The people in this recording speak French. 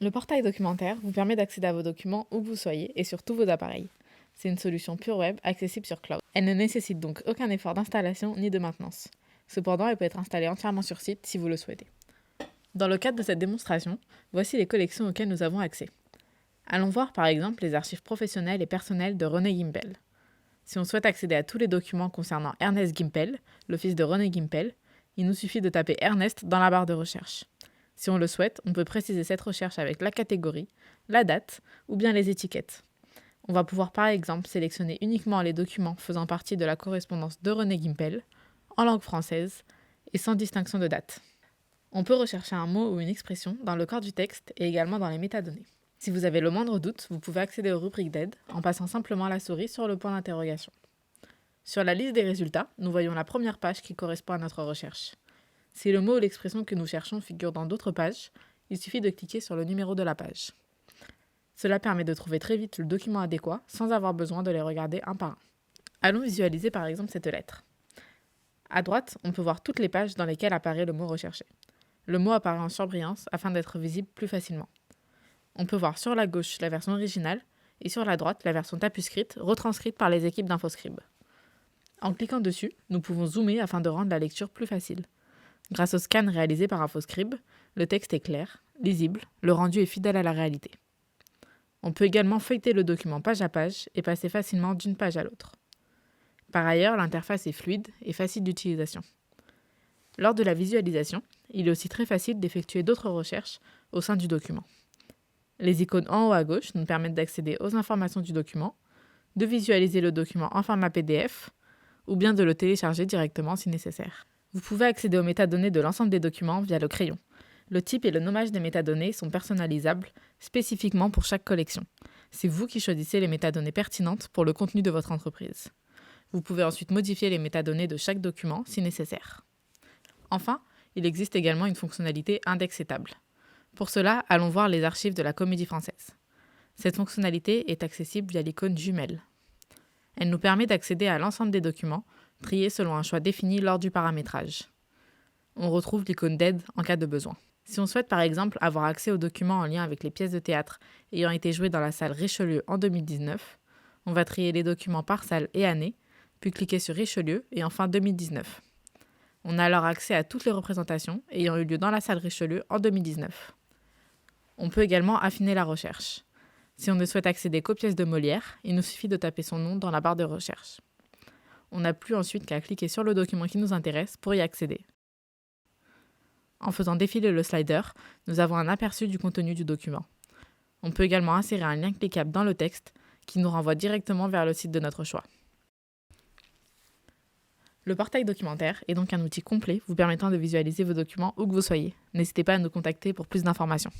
Le portail documentaire vous permet d'accéder à vos documents où que vous soyez et sur tous vos appareils. C'est une solution pure web accessible sur cloud. Elle ne nécessite donc aucun effort d'installation ni de maintenance. Cependant, elle peut être installée entièrement sur site si vous le souhaitez. Dans le cadre de cette démonstration, voici les collections auxquelles nous avons accès. Allons voir par exemple les archives professionnelles et personnelles de René Gimpel. Si on souhaite accéder à tous les documents concernant Ernest Gimpel, le fils de René Gimpel, il nous suffit de taper Ernest dans la barre de recherche. Si on le souhaite, on peut préciser cette recherche avec la catégorie, la date ou bien les étiquettes. On va pouvoir par exemple sélectionner uniquement les documents faisant partie de la correspondance de René Gimpel, en langue française et sans distinction de date. On peut rechercher un mot ou une expression dans le corps du texte et également dans les métadonnées. Si vous avez le moindre doute, vous pouvez accéder aux rubriques d'aide en passant simplement la souris sur le point d'interrogation. Sur la liste des résultats, nous voyons la première page qui correspond à notre recherche. Si le mot ou l'expression que nous cherchons figure dans d'autres pages, il suffit de cliquer sur le numéro de la page. Cela permet de trouver très vite le document adéquat sans avoir besoin de les regarder un par un. Allons visualiser par exemple cette lettre. À droite, on peut voir toutes les pages dans lesquelles apparaît le mot recherché. Le mot apparaît en surbrillance afin d'être visible plus facilement. On peut voir sur la gauche la version originale et sur la droite la version tapuscrite retranscrite par les équipes d'InfoScribe. En cliquant dessus, nous pouvons zoomer afin de rendre la lecture plus facile. Grâce au scan réalisé par InfoScribe, le texte est clair, lisible, le rendu est fidèle à la réalité. On peut également feuilleter le document page à page et passer facilement d'une page à l'autre. Par ailleurs, l'interface est fluide et facile d'utilisation. Lors de la visualisation, il est aussi très facile d'effectuer d'autres recherches au sein du document. Les icônes en haut à gauche nous permettent d'accéder aux informations du document, de visualiser le document en format PDF ou bien de le télécharger directement si nécessaire. Vous pouvez accéder aux métadonnées de l'ensemble des documents via le crayon. Le type et le nommage des métadonnées sont personnalisables spécifiquement pour chaque collection. C'est vous qui choisissez les métadonnées pertinentes pour le contenu de votre entreprise. Vous pouvez ensuite modifier les métadonnées de chaque document si nécessaire. Enfin, il existe également une fonctionnalité index et table. Pour cela, allons voir les archives de la Comédie Française. Cette fonctionnalité est accessible via l'icône jumelle. Elle nous permet d'accéder à l'ensemble des documents, triés selon un choix défini lors du paramétrage. On retrouve l'icône d'aide en cas de besoin. Si on souhaite par exemple avoir accès aux documents en lien avec les pièces de théâtre ayant été jouées dans la salle Richelieu en 2019, on va trier les documents par salle et année, puis cliquer sur Richelieu et enfin 2019. On a alors accès à toutes les représentations ayant eu lieu dans la salle Richelieu en 2019. On peut également affiner la recherche. Si on ne souhaite accéder qu'aux pièces de Molière, il nous suffit de taper son nom dans la barre de recherche. On n'a plus ensuite qu'à cliquer sur le document qui nous intéresse pour y accéder. En faisant défiler le slider, nous avons un aperçu du contenu du document. On peut également insérer un lien cliquable dans le texte qui nous renvoie directement vers le site de notre choix. Le portail documentaire est donc un outil complet vous permettant de visualiser vos documents où que vous soyez. N'hésitez pas à nous contacter pour plus d'informations.